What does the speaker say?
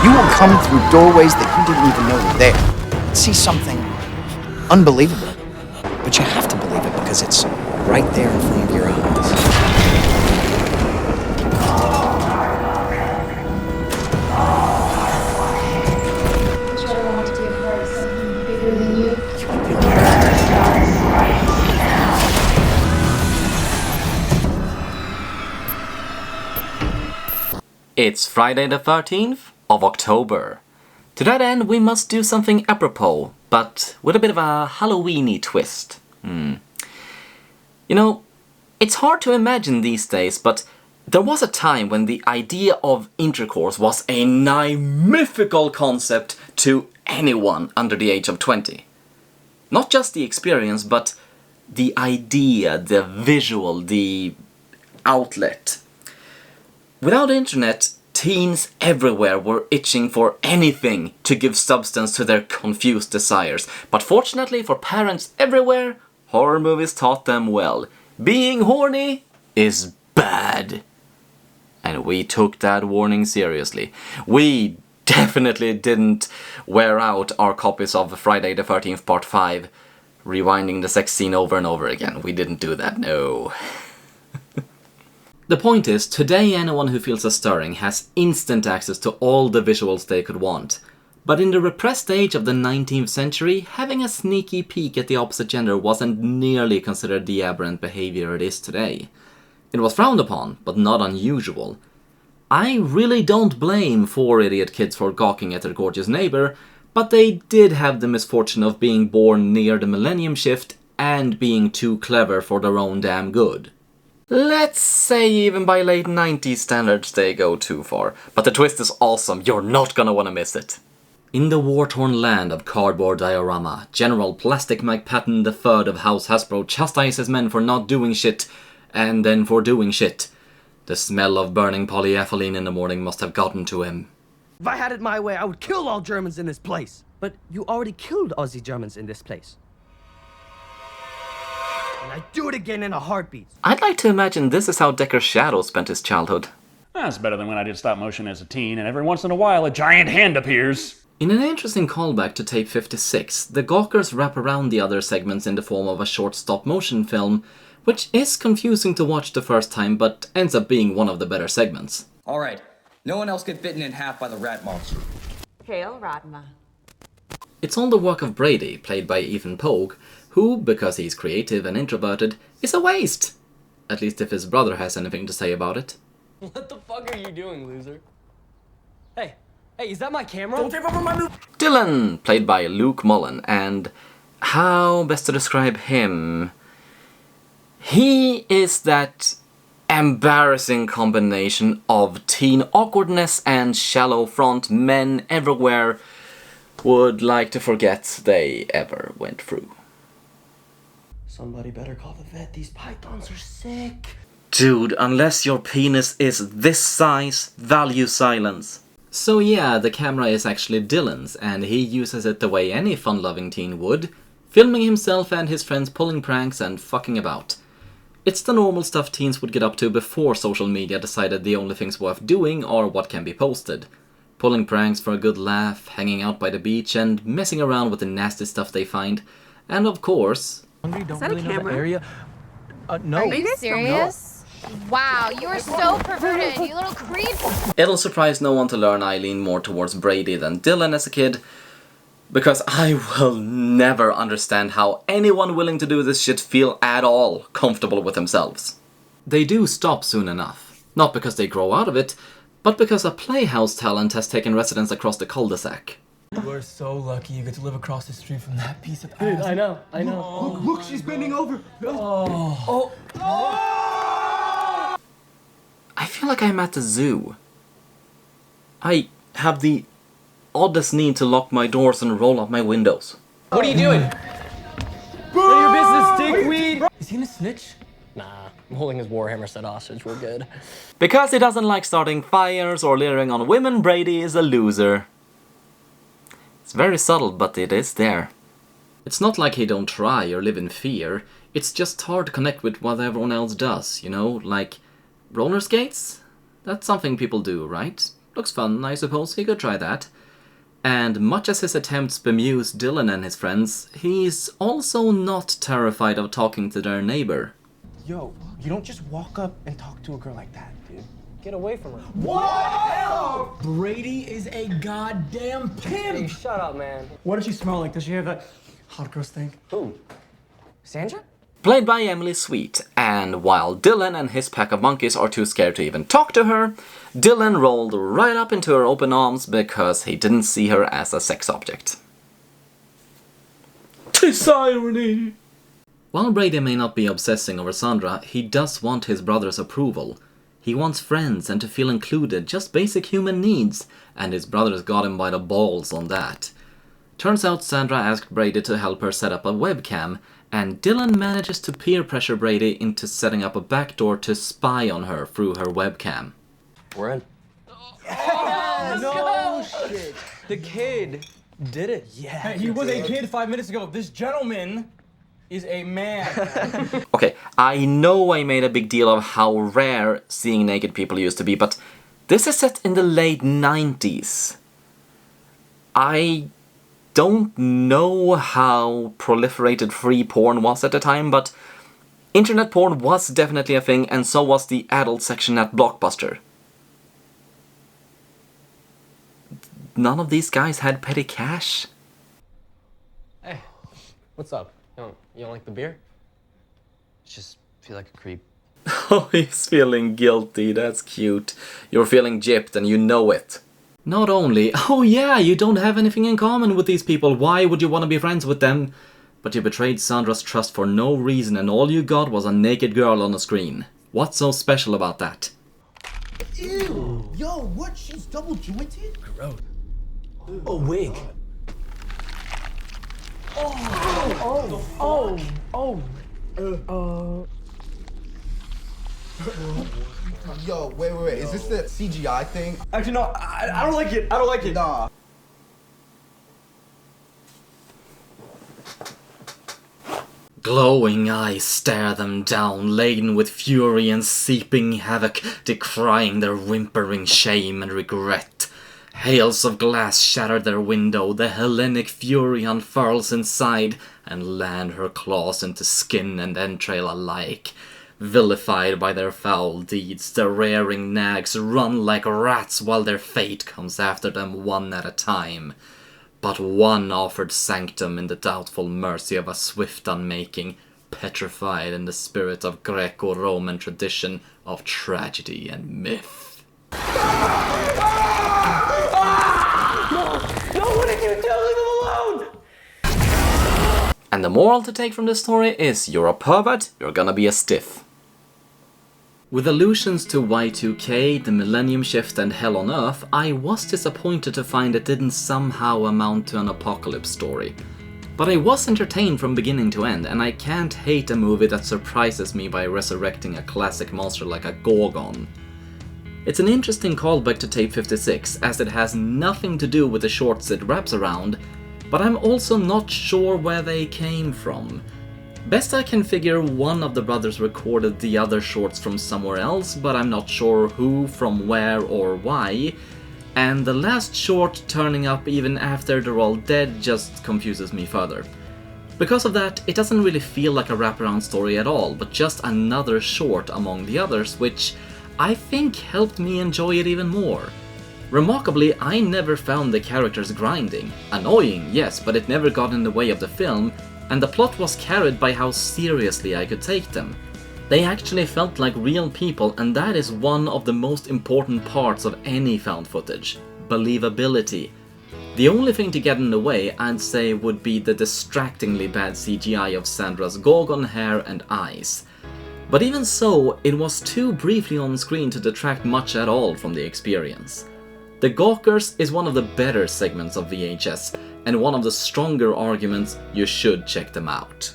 You will come through doorways that you didn't even know were there. See something unbelievable. But you have to believe it because it's right there in front of your eyes. What you want to give her something bigger than you? It's Friday the 13th of October. To that end, we must do something apropos, but with a bit of a Halloween-y twist. You know, it's hard to imagine these days, but there was a time when the idea of intercourse was a nigh mythical concept to anyone under the age of 20. Not just the experience, but the idea, the visual, the outlet. Without internet, teens everywhere were itching for anything to give substance to their confused desires. But fortunately for parents everywhere, horror movies taught them well. Being horny is bad. And we took that warning seriously. We definitely didn't wear out our copies of Friday the 13th Part 5, rewinding the sex scene over and over again. We didn't do that, no. The point is, today anyone who feels a stirring has instant access to all the visuals they could want. But in the repressed age of the 19th century, having a sneaky peek at the opposite gender wasn't nearly considered the aberrant behavior it is today. It was frowned upon, but not unusual. I really don't blame 4 idiot kids for gawking at their gorgeous neighbor, but they did have the misfortune of being born near the millennium shift and being too clever for their own damn good. Let's say even by late 90s standards they go too far. But the twist is awesome, you're not gonna wanna miss it. In the war-torn land of cardboard diorama, General Plastic Mike Patton III of House Hasbro chastises men for not doing shit, and then for doing shit. The smell of burning polyethylene in the morning must have gotten to him. If I had it my way, I would kill all Germans in this place. But you already killed Aussie Germans in this place. And I'd do it again in a heartbeat. I'd like to imagine this is how Decker Shadow spent his childhood. That's better than when I did stop motion as a teen, and every once in a while a giant hand appears. In an interesting callback to tape 56, the GAWKERS wrap around the other segments in the form of a short stop-motion film, which is confusing to watch the first time, but ends up being one of the better segments. Alright, no one else get bitten in half by the rat monster. Hail Radma. It's all the work of Brady, played by Ethan Pogue, who, because he's creative and introverted, is a waste. At least if his brother has anything to say about it. What the fuck are you doing, loser? Hey, is that my camera? Don't trip over my new— Dylan, played by Luke Mullen, and how best to describe him? He is that embarrassing combination of teen awkwardness and shallow front men everywhere would like to forget they ever went through. Somebody better call the vet. These pythons are sick. Dude, unless your penis is this size, value silence. So yeah, the camera is actually Dylan's, and he uses it the way any fun-loving teen would, filming himself and his friends pulling pranks and fucking about. It's the normal stuff teens would get up to before social media decided the only things worth doing are what can be posted. Pulling pranks for a good laugh, hanging out by the beach, and messing around with the nasty stuff they find. And of course... Is that a camera? No. Are you serious? Wow, you are so perverted, you little creep! It'll surprise no one to learn I lean more towards Brady than Dylan as a kid, because I will never understand how anyone willing to do this shit feel at all comfortable with themselves. They do stop soon enough. Not because they grow out of it, but because a playhouse talent has taken residence across the cul-de-sac. You are so lucky you get to live across the street from that piece of ass. I know. Oh, Look, she's bending over. oh. I feel like I'm at the zoo. I have the oddest need to lock my doors and roll up my windows. What are you doing? None of your business, dickweed! Is he gonna snitch? Nah, I'm holding his Warhammer set hostage. We're good. Because he doesn't like starting fires or leering on women, Brady is a loser. It's very subtle, but it is there. It's not like he don't try or live in fear. It's just hard to connect with what everyone else does, you know? Like, roller skates? That's something people do, right? looks fun, I suppose he could try that. And much as his attempts bemuse Dylan and his friends, he's also not terrified of talking to their neighbor. Yo, you don't just walk up and talk to a girl like that, dude. Get away from her. What? Brady is a goddamn pimp! Hey, shut up, man. What does she smell like? Does she have that hot girl stink? Who? Sandra? Played by Emily Sweet, and while Dylan and his pack of monkeys are too scared to even talk to her, Dylan rolled right up into her open arms because he didn't see her as a sex object. 'Tis irony! While Brady may not be obsessing over Sandra, he does want his brother's approval. He wants friends and to feel included, just basic human needs, and his brothers got him by the balls on that. Turns out Sandra asked Brady to help her set up a webcam, and Dylan manages to peer pressure Brady into setting up a backdoor to spy on her through her webcam. We're in. No shit. The kid did it. Yeah. Hey, he was a kid 5 minutes ago. This gentleman is a man. Okay, I know I made a big deal of how rare seeing naked people used to be, but this is set in the late 90s. I don't know how proliferated free porn was at the time, but internet porn was definitely a thing, and so was the adult section at Blockbuster. None of these guys had petty cash. Hey, what's up? You don't like the beer? Just feel like a creep. Oh, he's feeling guilty, that's cute. You're feeling gypped and you know it. Not only, oh yeah, you don't have anything in common with these people, why would you want to be friends with them? But you betrayed Sandra's trust for no reason and all you got was a naked girl on the screen. What's so special about that? Ew! Yo, what? She's double jointed? Gross. A wig. Yo, wait. Is this the CGI thing? Actually, no, I don't like it. I don't like it. Nah. Glowing eyes stare them down, laden with fury and seeping havoc, decrying their whimpering shame and regret. Hails of glass shatter their window, the Hellenic fury unfurls inside, and land her claws into skin and entrail alike. Vilified by their foul deeds, the rearing nags run like rats while their fate comes after them one at a time. But one offered sanctum in the doubtful mercy of a swift unmaking, petrified in the spirit of Greco-Roman tradition of tragedy and myth. And the moral to take from this story is you're a pervert, you're gonna be a stiff. With allusions to Y2K, the Millennium Shift and Hell on Earth, I was disappointed to find it didn't somehow amount to an apocalypse story. But I was entertained from beginning to end, and I can't hate a movie that surprises me by resurrecting a classic monster like a Gorgon. It's an interesting callback to Tape 56, as it has nothing to do with the shorts it wraps around, but I'm also not sure where they came from. Best I can figure, one of the brothers recorded the other shorts from somewhere else, but I'm not sure who, from where, or why. And the last short turning up even after they're all dead just confuses me further. Because of that, it doesn't really feel like a wraparound story at all, but just another short among the others, which I think helped me enjoy it even more. Remarkably, I never found the characters grinding. Annoying, yes, but it never got in the way of the film, and the plot was carried by how seriously I could take them. They actually felt like real people, and that is one of the most important parts of any found footage. Believability. The only thing to get in the way, I'd say, would be the distractingly bad CGI of Sandra's Gorgon hair and eyes. But even so, it was too briefly on screen to detract much at all from the experience. The GAWKERS is one of the better segments of VHS, and one of the stronger arguments you should check them out.